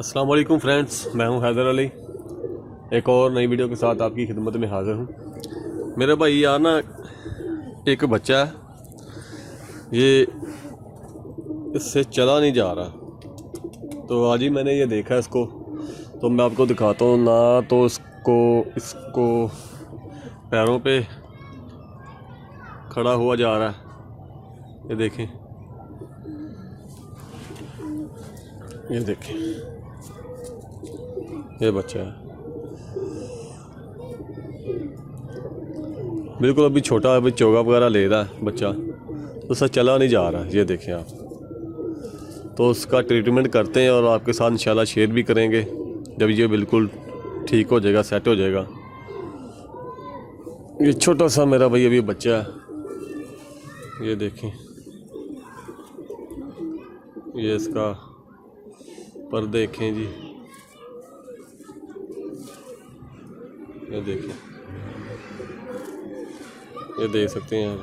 अस्सलाम वालेकुम फ्रेंड्स, मैं हूं हैदर अली। एक और नई वीडियो के साथ आपकी खिदमत में हाज़िर हूं। मेरे भाई यार ना एक बच्चा है, ये इससे चला नहीं जा रहा। तो आज ही मैंने ये देखा इसको, तो मैं आपको दिखाता हूँ ना। तो इसको पैरों पे खड़ा हुआ जा रहा है। ये देखें, ये देखें, ये बच्चा है बिल्कुल अभी छोटा, अभी चोगा वगैरह ले रहा है बच्चा, तो उससे चला नहीं जा रहा। ये देखें आप। तो उसका ट्रीटमेंट करते हैं और आपके साथ इंशाल्लाह शेयर भी करेंगे जब ये बिल्कुल ठीक हो जाएगा, सेट हो जाएगा। ये छोटा सा मेरा भाई अभी बच्चा है, ये देखें, ये इसका पर देखें जी, ये देखें, ये देख सकते हैं आप।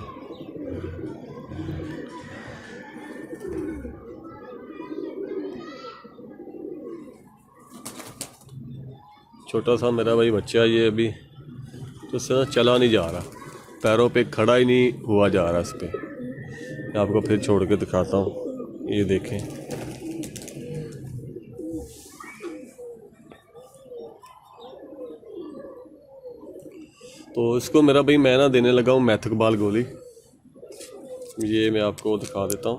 छोटा सा मेरा भाई बच्चा ये अभी, तो इससे चला नहीं जा रहा, पैरों पे खड़ा ही नहीं हुआ जा रहा। इस पर मैं आपको फिर छोड़ के दिखाता हूँ। ये देखें, तो इसको मेरा भाई मैं ना देने लगा हूँ मैथकबाल गोली। ये मैं आपको दिखा देता हूँ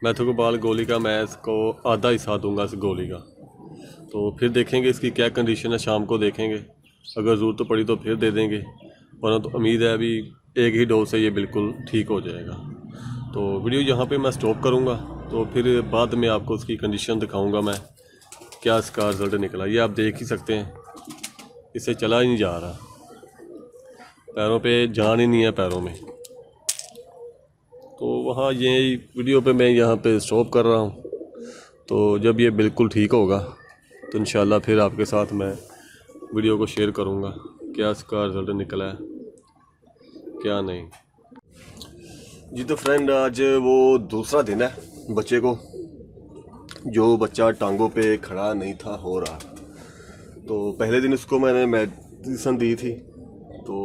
मैथकबाल गोली का। मैं इसको आधा हिस्सा दूंगा इस गोली का, तो फिर देखेंगे इसकी क्या कंडीशन है। शाम को देखेंगे, अगर ज़रूरत पड़ी तो फिर दे देंगे, वरना तो उम्मीद है अभी एक ही डोज से ये बिल्कुल ठीक हो जाएगा। तो वीडियो यहाँ पे मैं स्टॉप करूँगा, तो फिर बाद में आपको उसकी कंडीशन दिखाऊँगा मैं, क्या इसका रिज़ल्ट निकला। ये आप देख ही सकते हैं, इससे चला ही नहीं जा रहा, पैरों पे जान ही नहीं है पैरों में। तो वहाँ ये वीडियो पे मैं यहाँ पे स्टॉप कर रहा हूँ। तो जब ये बिल्कुल ठीक होगा तो इंशाल्लाह फिर आपके साथ मैं वीडियो को शेयर करूँगा, क्या इसका रिज़ल्ट निकला है क्या नहीं। जी तो फ्रेंड, आज वो दूसरा दिन है बच्चे को, जो बच्चा टांगों पे खड़ा नहीं था हो रहा। तो पहले दिन उसको मैंने मेडिसिन दी थी, तो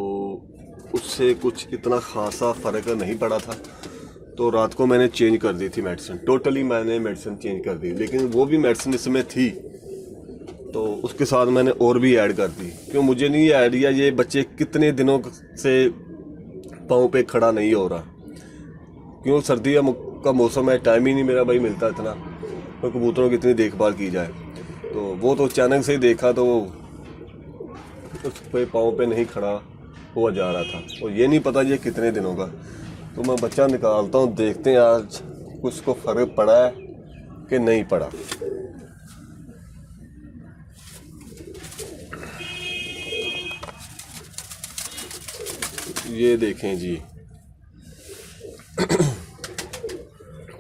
उससे कुछ इतना ख़ासा फ़र्क नहीं पड़ा था। तो रात को मैंने चेंज कर दी थी मेडिसिन, टोटली मैंने मेडिसिन चेंज कर दी। लेकिन वो भी मेडिसिन इसमें थी, तो उसके साथ मैंने और भी ऐड कर दी, क्यों मुझे नहीं आइडिया ये बच्चे कितने दिनों से पाँव पे खड़ा नहीं हो रहा। क्यों सर्दी का मौसम है, टाइम ही नहीं मेरा भाई मिलता इतना, तो कबूतरों की इतनी देखभाल की जाए। तो वो तो अचानक से ही देखा, तो उस पे पाँव पे नहीं खड़ा हुआ जा रहा था, और ये नहीं पता ये कितने दिनों का। तो मैं बच्चा निकालता हूँ, देखते हैं आज कुछ को फ़र्क पड़ा है कि नहीं पड़ा। ये देखें जी,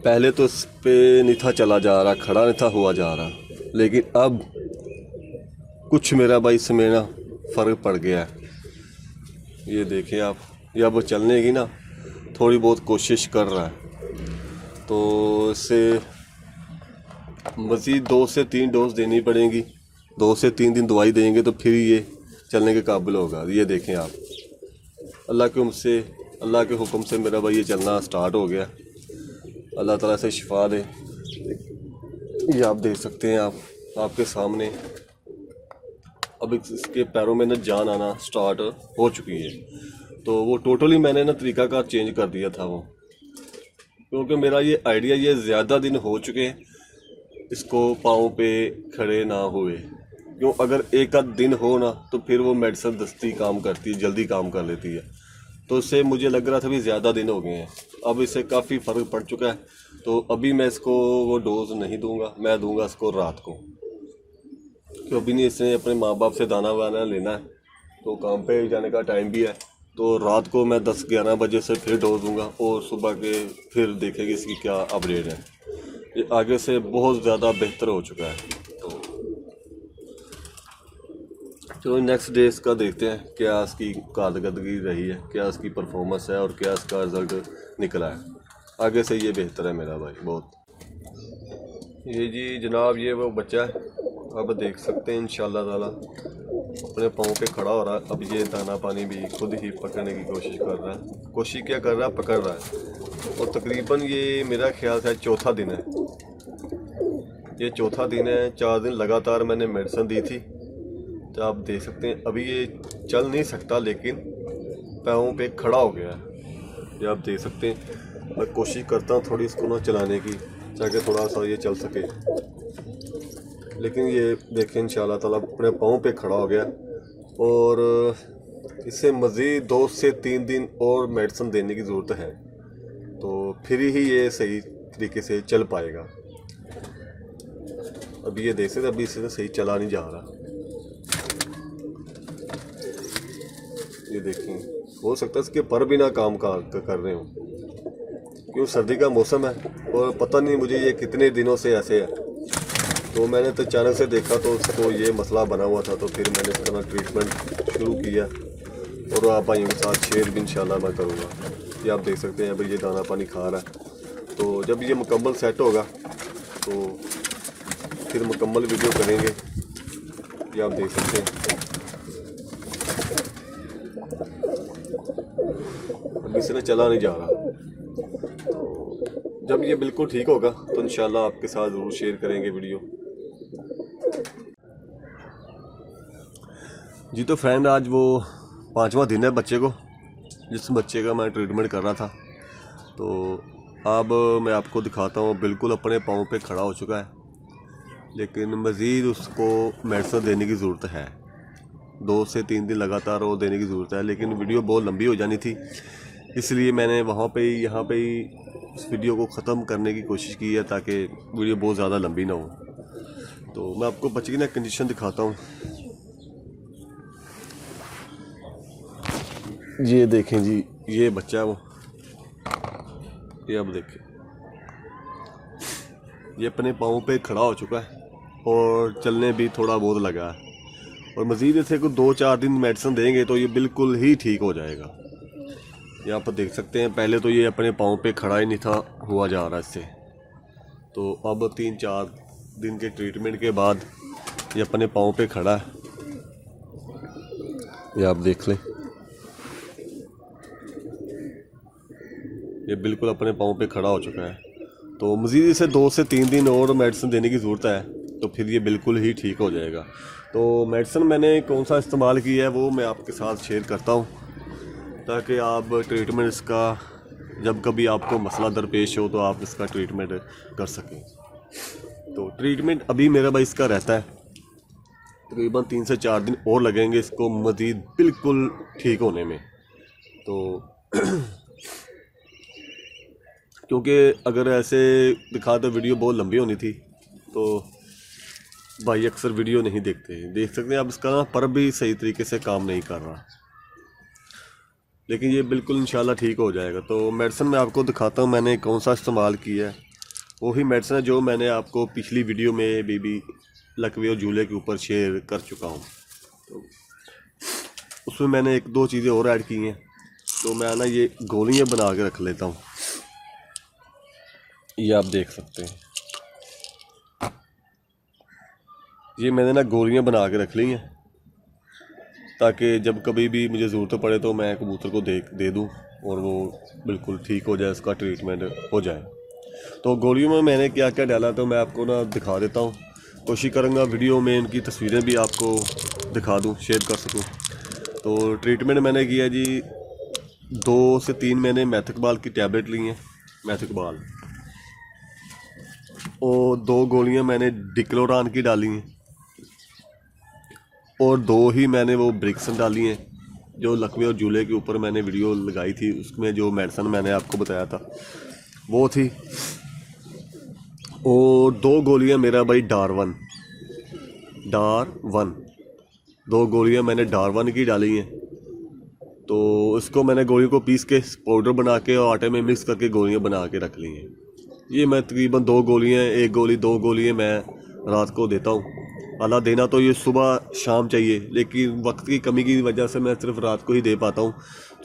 पहले तो इस पे नहीं था चला जा रहा, खड़ा नहीं था हुआ जा रहा, लेकिन अब कुछ मेरा भाई इसमें ना फ़र्क पड़ गया है। ये देखें आप, या वो चलने की ना थोड़ी बहुत कोशिश कर रहा है। तो इससे मज़ीद 2 से 3 डोज देनी पड़ेंगी, 2 से 3 दिन दवाई देंगे तो फिर ये चलने के काबिल होगा। ये देखें आप, अल्लाह के हुक्म से मेरा भाई ये चलना स्टार्ट हो गया। अल्लाह ताला से शिफा दे। ये आप देख सकते हैं, आपके सामने अब इसके पैरों में ना जान आना स्टार्ट हो चुकी है। तो वो टोटली मैंने ना तरीक़ाकार चेंज कर दिया था वो, क्योंकि मेरा ये आइडिया, ये ज़्यादा दिन हो चुके इसको पाँव पे खड़े ना हुए। क्यों, अगर एक आध दिन हो ना तो फिर वो मेडिसिन दस्ती काम करती है, जल्दी काम कर लेती है। तो इससे मुझे लग रहा था भी ज़्यादा दिन हो गए हैं, अब इससे काफ़ी फ़र्क पड़ चुका है। तो अभी मैं इसको वो डोज नहीं दूंगा, मैं दूंगा इसको रात को, क्योंकि अभी नहीं इसने अपने माँ बाप से दाना वाना लेना है, तो काम पे जाने का टाइम भी है। तो रात को मैं 10-11 बजे से फिर डोज दूंगा, और सुबह के फिर देखेंगे इसकी क्या अपडेट है। ये आगे से बहुत ज़्यादा बेहतर हो चुका है। तो चलो नेक्स्ट डे इसका देखते हैं क्या इसकी कारकर्दगी रही है, क्या इसकी परफॉर्मेंस है और क्या इसका रिज़ल्ट निकला है। आगे से ये बेहतर है मेरा भाई बहुत। ये जी जनाब ये वो बच्चा है, अब देख सकते हैं इंशाल्लाह ताला अपने पाँव पे खड़ा हो रहा है। अब ये दाना पानी भी खुद ही पकड़ने की कोशिश कर रहा है। कोशिश क्या कर रहा है, पकड़ रहा है। और तकरीबन ये मेरा ख्याल से चौथा दिन है, ये चौथा दिन है। 4 दिन लगातार मैंने मेडिसिन दी थी। तो आप देख सकते हैं अभी ये चल नहीं सकता, लेकिन पाँव पे खड़ा हो गया है। ये आप देख सकते हैं। मैं कोशिश करता हूँ थोड़ी इसको ना चलाने की, ताकि थोड़ा सा ये चल सके, लेकिन ये देखें इंशाल्लाह ताला अपने पाँव पे खड़ा हो गया। और इसे मज़ीद 2 से 3 दिन और मेडिसिन देने की ज़रूरत है, तो फिर ही ये सही तरीके से चल पाएगा। अभी ये देख सकते, अभी इसे सही चला नहीं जा रहा। ये देखें, हो सकता है इसके पर भी ना काम कर रहे हो, क्यों सर्दी का मौसम है और पता नहीं मुझे ये कितने दिनों से ऐसे है। तो मैंने तो अचानक से देखा तो उसको ये मसला बना हुआ था, तो फिर मैंने इस तरह ट्रीटमेंट शुरू किया और आप भाइयों के साथ शेयर भी इंशाल्लाह मैं करूँगा। ये आप देख सकते हैं भाई ये दाना पानी खा रहा है। तो जब ये मुकम्मल सेट होगा तो फिर मुकम्मल वीडियो करेंगे। ये आप देख सकते हैं अभी से चला नहीं जा रहा। तो जब ये बिल्कुल ठीक होगा तो इंशाल्लाह आपके साथ ज़रूर शेयर करेंगे वीडियो। जी तो फ्रेंड, आज वो 5वां दिन है बच्चे को, जिस बच्चे का मैं ट्रीटमेंट कर रहा था। तो अब मैं आपको दिखाता हूँ, बिल्कुल अपने पाँव पे खड़ा हो चुका है, लेकिन मज़ीद उसको मेडिसिन देने की ज़रूरत है। 2 से 3 दिन लगातार वो देने की ज़रूरत है, लेकिन वीडियो बहुत लंबी हो जानी थी, इसलिए मैंने वहाँ पे ही यहाँ पे ही इस वीडियो को ख़त्म करने की कोशिश की है, ताकि वीडियो बहुत ज़्यादा लंबी ना हो। तो मैं आपको बच्चे की ना कंडीशन दिखाता हूँ। ये देखें जी, ये बच्चा है वो, ये अब देखें ये अपने पाँव पे खड़ा हो चुका है और चलने भी थोड़ा बहुत लगा है। और मज़ीद इसे को 2-4 दिन मेडिसिन देंगे तो ये बिल्कुल ही ठीक हो जाएगा। यहाँ पर देख सकते हैं, पहले तो ये अपने पाँव पे खड़ा ही नहीं था हुआ जा रहा इससे। तो अब 3-4 दिन के ट्रीटमेंट के बाद ये अपने पाँव पे खड़ा है। ये आप देख लें, ये बिल्कुल अपने पाँव पे खड़ा हो चुका है। तो मज़ीद इसे 2 से 3 दिन और मेडिसिन देने की ज़रूरत है, तो फिर ये बिल्कुल ही ठीक हो जाएगा। तो मेडिसिन मैंने कौन सा इस्तेमाल किया है वो मैं आपके साथ शेयर करता हूँ, ताकि आप ट्रीटमेंट इसका जब कभी आपको मसला दरपेश हो तो आप इसका ट्रीटमेंट कर सकें। तो ट्रीटमेंट अभी मेरा भाई इसका रहता है तकरीबन 3 से 4 दिन और लगेंगे इसको मज़ीद बिल्कुल ठीक होने में। तो क्योंकि अगर ऐसे दिखा तो वीडियो बहुत लंबी होनी थी, तो भाई अक्सर वीडियो नहीं देखते। देख सकते हैं अब इसका ना पर भी सही तरीके से काम नहीं कर रहा, लेकिन ये बिल्कुल इंशाल्लाह ठीक हो जाएगा। तो मेडिसिन मैं आपको दिखाता हूँ मैंने कौन सा इस्तेमाल किया है। वही मेडिसिन है जो मैंने आपको पिछली वीडियो में बेबी लकवे और झूले के ऊपर शेयर कर चुका हूँ। तो उसमें मैंने 1-2 चीज़ें और ऐड की हैं। तो मैं ना ये गोलियाँ बना के रख लेता हूँ, ये आप देख सकते हैं। ये मैंने ना गोलियाँ बना के रख ली हैं, ताकि जब कभी भी मुझे ज़रूरत पड़े तो मैं कबूतर को दे दूँ और वो बिल्कुल ठीक हो जाए, उसका ट्रीटमेंट हो जाए। तो गोलियों में मैंने क्या क्या डाला तो मैं आपको ना दिखा देता हूँ। कोशिश करूँगा वीडियो में इनकी तस्वीरें भी आपको दिखा दूँ, शेयर कर सकूँ। तो ट्रीटमेंट मैंने किया जी, 2 से 3 मैंने मैथिकबाल की टैबलेट ली हैं, मैथिकबाल, और 2 गोलियाँ मैंने डिक्लोरान की डाली हैं, और 2 ही मैंने वो ब्रिक्सन डाली हैं जो लकवे और झूले के ऊपर मैंने वीडियो लगाई थी, उसमें जो मेडिसिन मैंने आपको बताया था वो थी। और 2 गोलियां मेरा भाई डार-1 2 गोलियां मैंने डार-1 की डाली हैं। तो इसको मैंने गोलियों को पीस के पाउडर बना के और आटे में मिक्स करके गोलियां बना के रख ली हैं। ये मैं तकरीबन 2 गोलियां, 1 गोली 2 गोलियां मैं रात को देता हूँ, अल्लाह देना तो ये सुबह शाम चाहिए, लेकिन वक्त की कमी की वजह से मैं सिर्फ रात को ही दे पाता हूँ।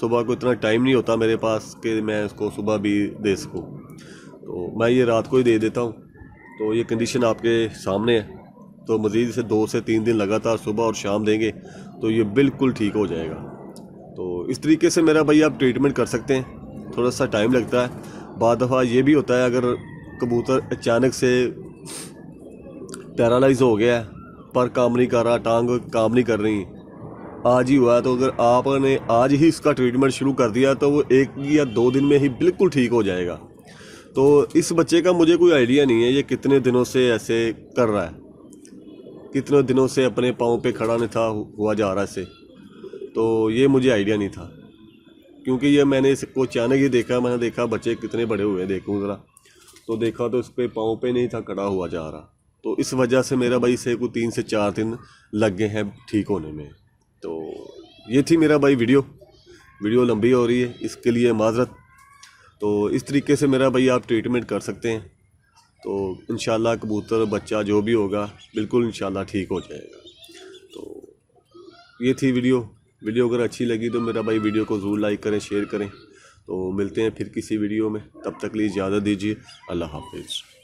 सुबह को इतना टाइम नहीं होता मेरे पास कि मैं इसको सुबह भी दे सकूँ, तो मैं ये रात को ही दे देता हूँ। तो ये कंडीशन आपके सामने है। तो मज़ीद इसे 2 से 3 दिन लगातार सुबह और शाम देंगे तो ये बिल्कुल ठीक हो जाएगा। तो इस तरीके से मेरा भाई आप ट्रीटमेंट कर सकते हैं। थोड़ा सा टाइम लगता है, बाद दफ़ा ये भी होता है अगर कबूतर अचानक से पैरालाइज हो गया है, पर काम नहीं कर रहा, टांग काम नहीं कर रही, आज ही हुआ है, तो अगर आपने आज ही इसका ट्रीटमेंट शुरू कर दिया तो वो 1 या 2 दिन में ही बिल्कुल ठीक हो जाएगा। तो इस बच्चे का मुझे कोई आइडिया नहीं है ये कितने दिनों से ऐसे कर रहा है, कितने दिनों से अपने पाँव पे खड़ा नहीं था हुआ जा रहा है इसे, तो ये मुझे आइडिया नहीं था, क्योंकि ये मैंने इसको अचानक ही देखा। मैंने देखा बच्चे कितने बड़े हुए हैं, देखूँ ज़रा, तो देखा तो इस पर पाँव पे नहीं था खड़ा हुआ जा रहा। तो इस वजह से मेरा भाई इसे को 3 से 4 दिन लग गए हैं ठीक होने में। तो ये थी मेरा भाई वीडियो लंबी हो रही है, इसके लिए माज़रत। तो इस तरीके से मेरा भाई आप ट्रीटमेंट कर सकते हैं, तो इंशाल्लाह कबूतर बच्चा जो भी होगा बिल्कुल इंशाल्लाह ठीक हो जाएगा। तो ये थी वीडियो अगर अच्छी लगी तो मेरा भाई वीडियो को ज़रूर लाइक करें, शेयर करें। तो मिलते हैं फिर किसी वीडियो में, तब तक लिए इजाज़त दीजिए। अल्लाह हाफिज़।